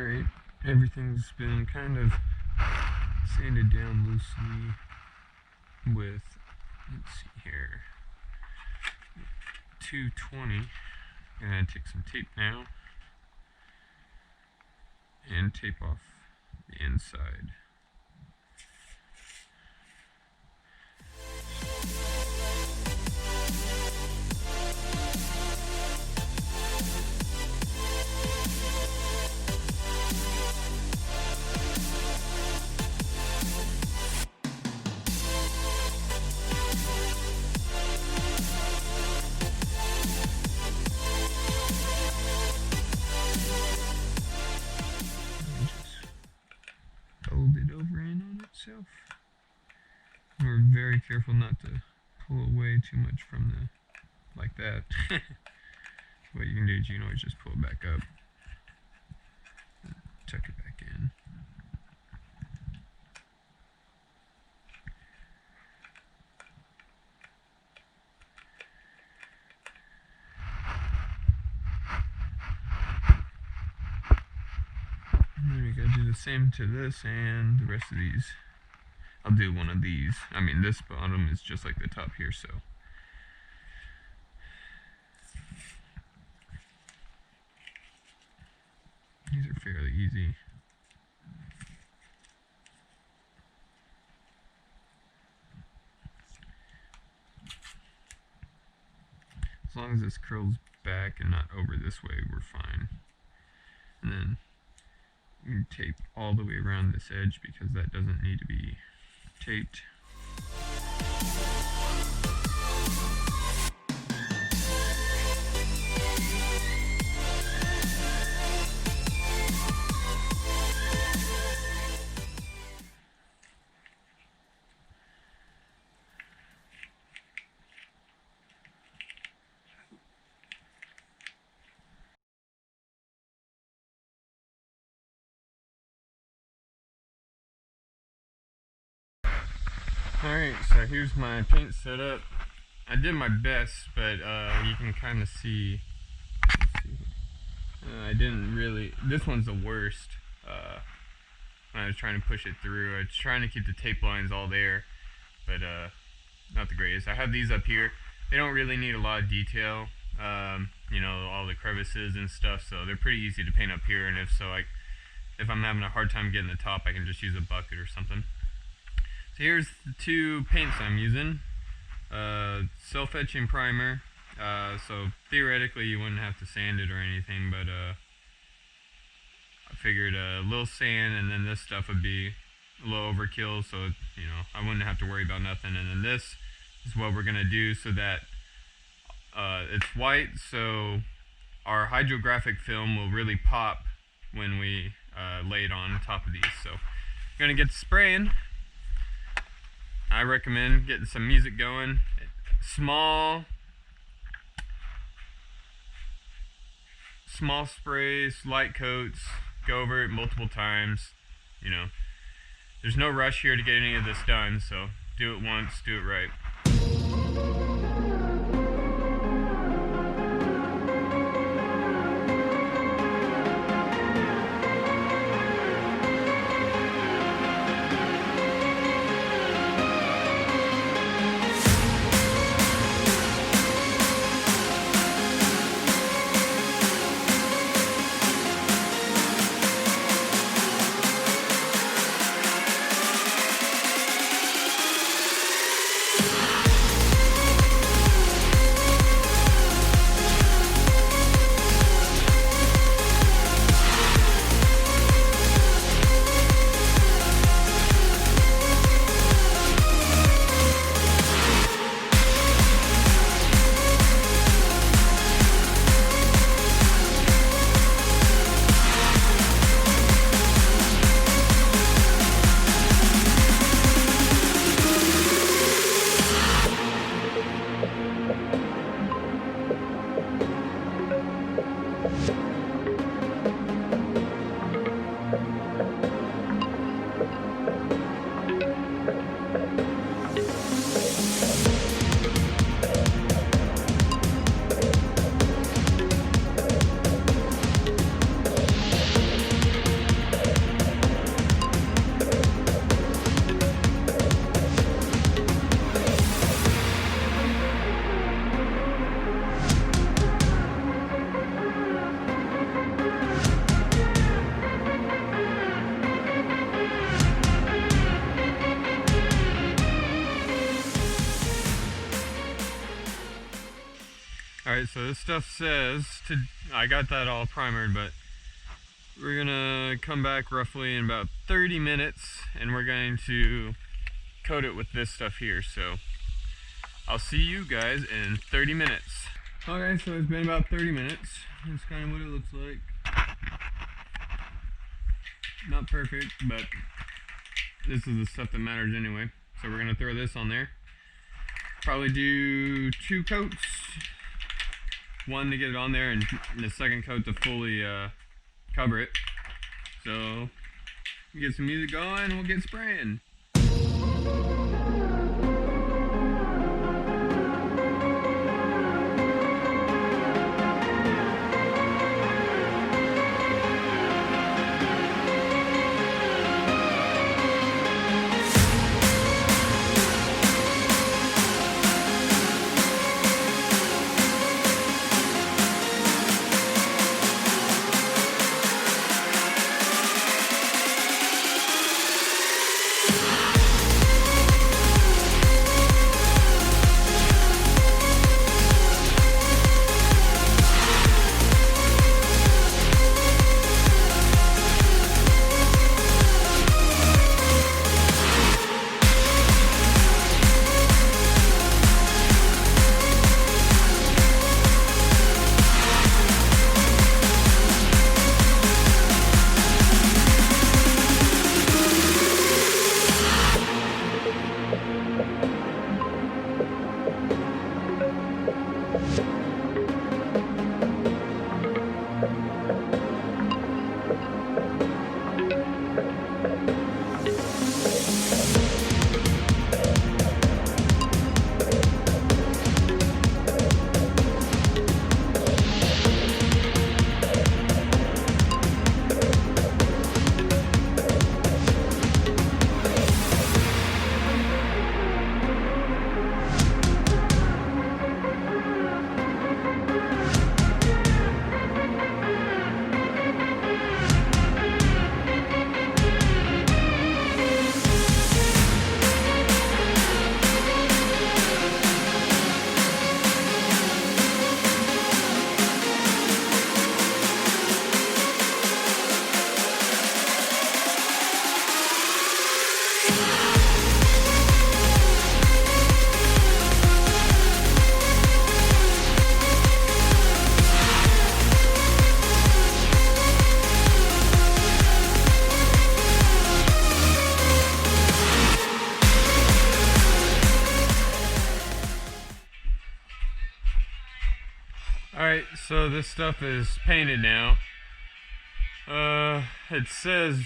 Alright, everything's been kind of sanded down loosely with, let's see here, 220. Gonna take some tape now and tape off the inside. Fold it over in on itself. We're very careful not to pull away too much from the, like that. What you can do is you can always just pull it back up, tuck it back in. And then we gotta do the same to this and the rest of these. I'll do one of these. I mean, this bottom is just like the top here, so. These are fairly easy. As long as this curls back and not over this way, we're fine. And then you tape all the way around this edge because that doesn't need to be taped. Alright, so here's my paint setup. I did my best, but you can kind of see, I didn't really, this one's the worst. When I was trying to push it through, I was trying to keep the tape lines all there, but not the greatest. I have these up here. They don't really need a lot of detail, you know, all the crevices and stuff, so they're pretty easy to paint up here, and if I'm having a hard time getting the top, I can just use a bucket or something. So here's the two paints I'm using. Self-etching primer. So theoretically you wouldn't have to sand it or anything, but I figured a little sand and then this stuff would be a little overkill, so you know, I wouldn't have to worry about nothing. And then this is what we're gonna do so that it's white, so our hydrographic film will really pop when we lay it on top of these. So we're gonna get spraying. I recommend getting some music going. Small sprays, light coats, go over it multiple times. You know, there's no rush here to get any of this done, so do it once, do it right. Alright, so this stuff says I got that all primered, but we're gonna come back roughly in about 30 minutes and we're going to coat it with this stuff here. So I'll see you guys in 30 minutes. Okay, so it's been about 30 minutes. That's kind of what it looks like. Not perfect, but this is the stuff that matters anyway. So we're gonna throw this on there. Probably do 2 coats. One to get it on there, and the second coat to fully cover it. So get some music going and we'll get spraying. Alright, so this stuff is painted now. It says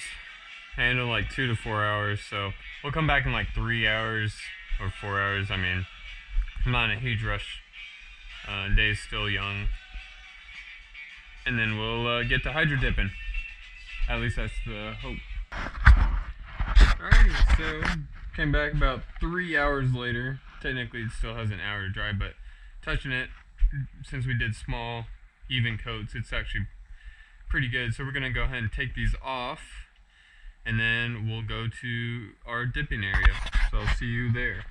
handle like 2 to 4 hours, so we'll come back in like 3 hours or 4 hours. I mean, I'm not in a huge rush. Day's still young. And then we'll get to hydrodipping. At least that's the hope. Alrighty, so came back about 3 hours later. Technically it still has an hour to dry, but touching it, since we did small, even coats, it's actually pretty good. So we're gonna go ahead and take these off, and then we'll go to our dipping area. So I'll see you there.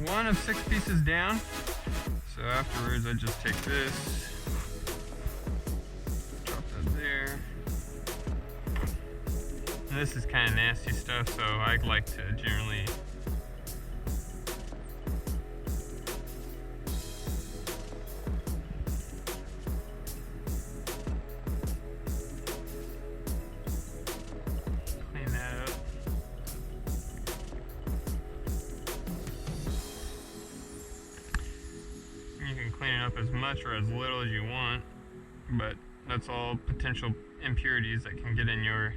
One of 6 pieces down. So afterwards I just take this, drop that there. And this is kind of nasty stuff, so I like to generally clean that up. You can clean it up as much or as little as you want, but that's all potential impurities that can get in your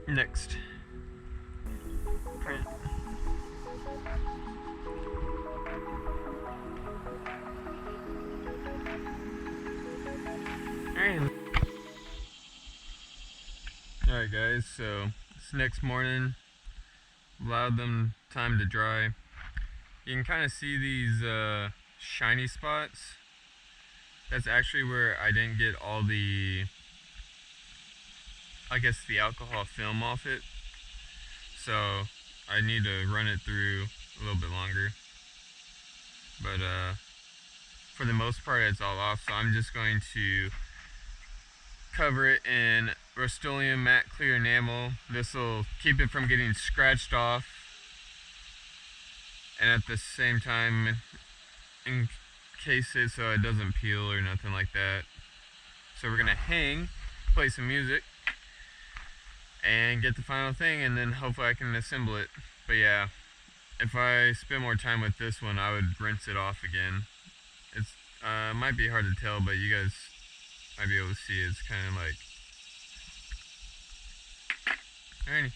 next print. Alright guys, so it's next morning. Allowed them time to dry. You can kind of see these shiny spots. That's actually where I didn't get all the, I guess, the alcohol film off it. So I need to run it through a little bit longer. But for the most part it's all off, so I'm just going to cover it in Rust-Oleum matte clear enamel. This will keep it from getting scratched off, and at the same time encase it so it doesn't peel or nothing like that. So we're gonna hang, play some music, and get the final thing, and then hopefully I can assemble it. But yeah, if I spend more time with this one, I would rinse it off again. It's might be hard to tell, but you guys might be able to see it. It's kind of like, alrighty.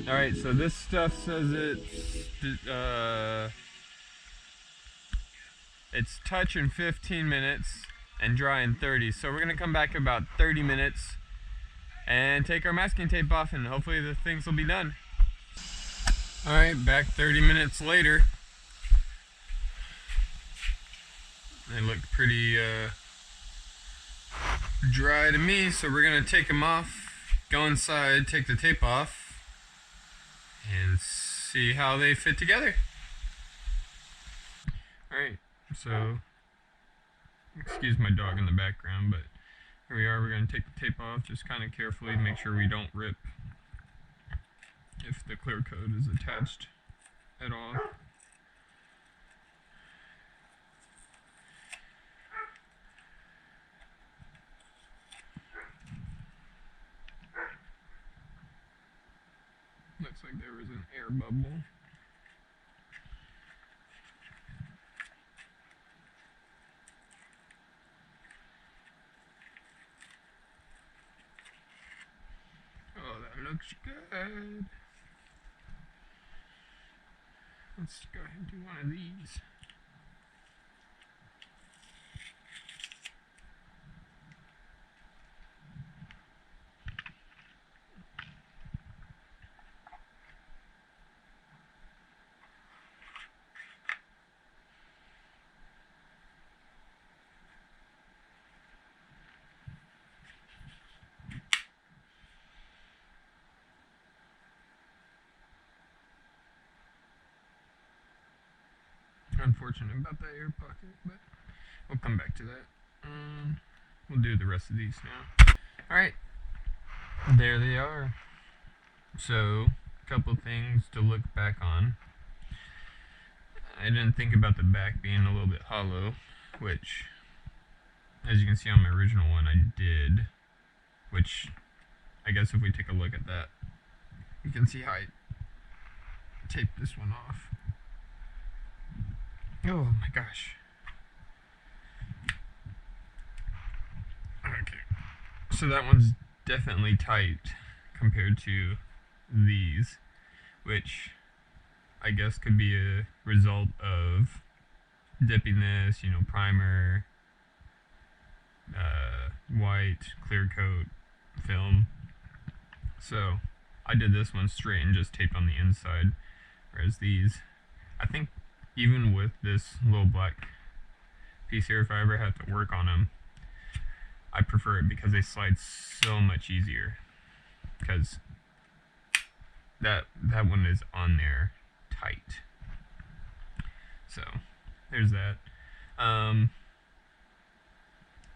Alright, so this stuff says it's touch in 15 minutes and dry in 30. So we're gonna come back about 30 minutes and take our masking tape off, and hopefully the things will be done. Alright, back 30 minutes later. They look pretty dry to me, so we're gonna take them off, go inside, take the tape off, and see how they fit together. Alright, so excuse my dog in the background, but here we are. We're going to take the tape off just kind of carefully to make sure we don't rip if the clear coat is attached at all. Looks like there was an air bubble. Oh, that looks good. Let's go ahead and do one of these. Unfortunate about that air pocket, but we'll come back to that. We'll do the rest of these now. Alright, there they are. So, a couple things to look back on. I didn't think about the back being a little bit hollow, which, as you can see on my original one, I did. Which, I guess if we take a look at that, you can see how I taped this one off. Oh my gosh. Okay. So that one's definitely tight compared to these, which I guess could be a result of dipping this, you know, primer, white, clear coat, film. So I did this one straight and just taped on the inside, whereas these, I think, even with this little black piece here, if I ever had to work on them, I prefer it because they slide so much easier. Because that one is on there tight. So there's that.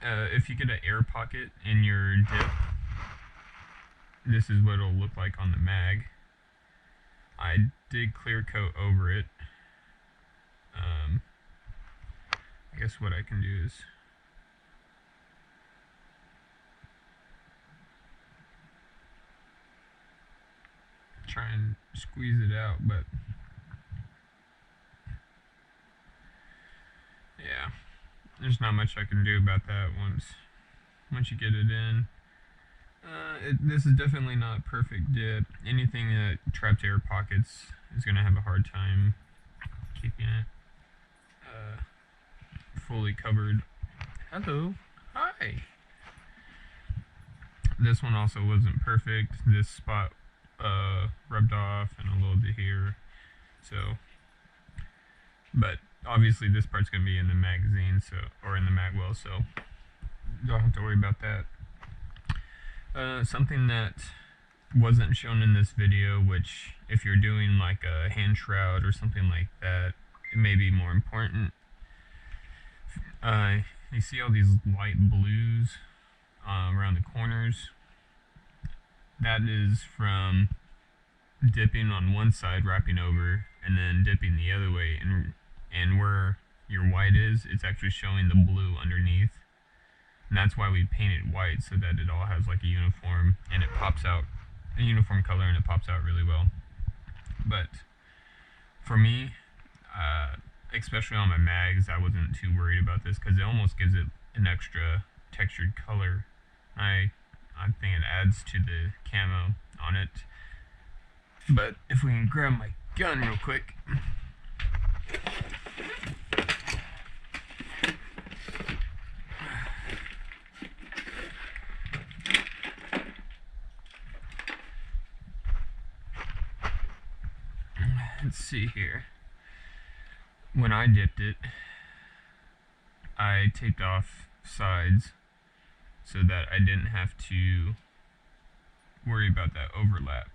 If you get an air pocket in your dip, this is what it'll look like on the mag. I did clear coat over it. I guess what I can do is try and squeeze it out, but yeah, there's not much I can do about that once you get it in. This is definitely not a perfect dip. Anything that traps air pockets is going to have a hard time keeping it fully covered. Hello. Hi. This one also wasn't perfect. This spot rubbed off and a little bit here. So, but obviously this part's gonna be in the magazine, so, or in the mag well, so don't have to worry about that. Something that wasn't shown in this video, which if you're doing like a hand shroud or something like that, it may be more important. You see all these light blues around the corners? That is from dipping on one side, wrapping over, and then dipping the other way, and where your white is, it's actually showing the blue underneath. And that's why we paint it white, so that it all has like a uniform, and it pops out, a uniform color, and it pops out really well. But for me, especially on my mags, I wasn't too worried about this because it almost gives it an extra textured color. I think it adds to the camo on it. But if we can grab my gun real quick. Let's see here. When I dipped it, I taped off sides so that I didn't have to worry about that overlap.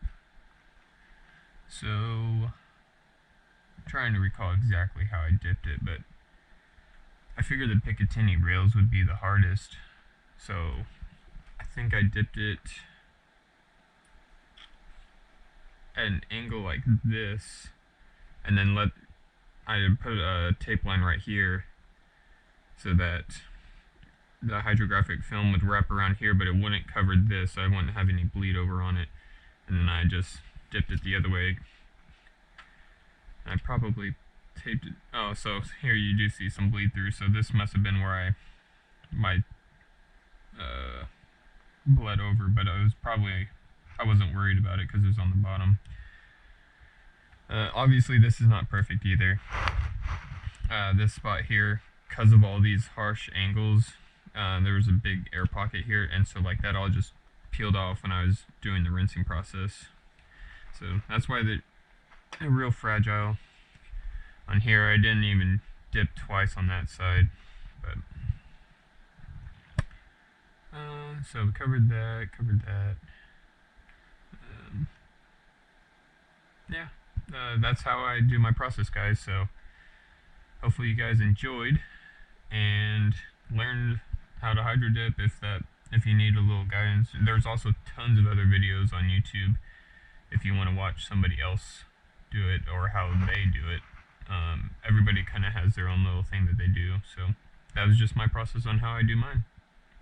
So, I'm trying to recall exactly how I dipped it, but I figured the Picatinny rails would be the hardest. So, I think I dipped it at an angle like this, and then I put a tape line right here so that the hydrographic film would wrap around here, but it wouldn't cover this, so I wouldn't have any bleed over on it. And then I just dipped it the other way. I probably taped it. Oh, so here you do see some bleed through, so this must have been where my bled over, but it was probably, I wasn't worried about it because it was on the bottom. Obviously this is not perfect either. This spot here, because of all these harsh angles, there was a big air pocket here, and so like that all just peeled off when I was doing the rinsing process. So that's why they're real fragile. On here I didn't even dip twice on that side, but so we covered that. Yeah, that's how I do my process, guys. So hopefully you guys enjoyed and learned how to hydro dip if you need a little guidance. There's also tons of other videos on YouTube if you want to watch somebody else do it or how they do it. Everybody kind of has their own little thing that they do, so that was just my process on how I do mine.